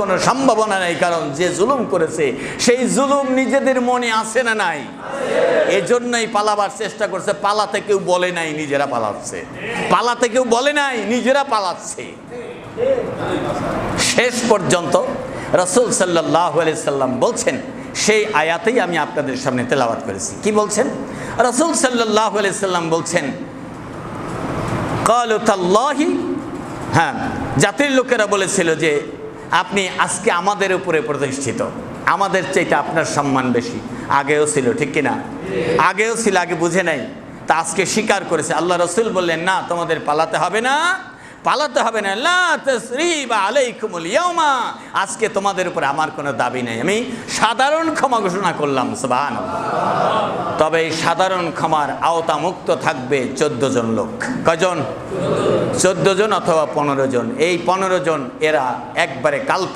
কোনো সম্ভাবনা নাই, কারণ যে জুলুম করেছে সেই জুলুম নিজেদের মনে আছে না নাই? এজন্যই পালাবার চেষ্টা করছে। পালাতে কেউ বলে নাই, নিজেরা পালাচ্ছে। পালাতে কেউ বলে নাই, নিজেরা পালাচ্ছে। শেষ পর্যন্ত রাসূল সাল্লাল্লাহু আলাইহি সাল্লাম বলছেন, সেই আয়াতেই আমি আপনাদের সামনে তেলাওয়াত করেছি। কি বলছেন? রাসূল সাল্লাল্লাহু আলাইহি সাল্লাম বলছেন, ক্বালু তাল্লাহি, হ্যাঁ, জাতির লোকেরা বলেছিল যে আপনি আজকে আমাদের উপরে প্রতিষ্ঠিত, আমাদের চাইতে আপনার সম্মান বেশি। আগেও ছিল, ঠিক কিনা? আগেও ছিল, আগে বুঝে নাই, তা আজকে স্বীকার করেছে। আল্লাহ রাসূল বললেন, না, তোমাদের পালাতে হবে না, পালাতে হবে না। লা তাসরিবা আলাইকুমুল ইয়াওমা, আজকে তোমাদের উপর আমার কোনো দাবি নেই, আমি সাধারণ ক্ষমা ঘোষণা করলাম। সুবহানাল্লাহ। তবে এই সাধারণ ক্ষমার আওতামুক্ত থাকবে 14 জন লোক। কয়জন? 14 জন অথবা 15 জন। এই 15 জন এরা একবারে কাল্পিক।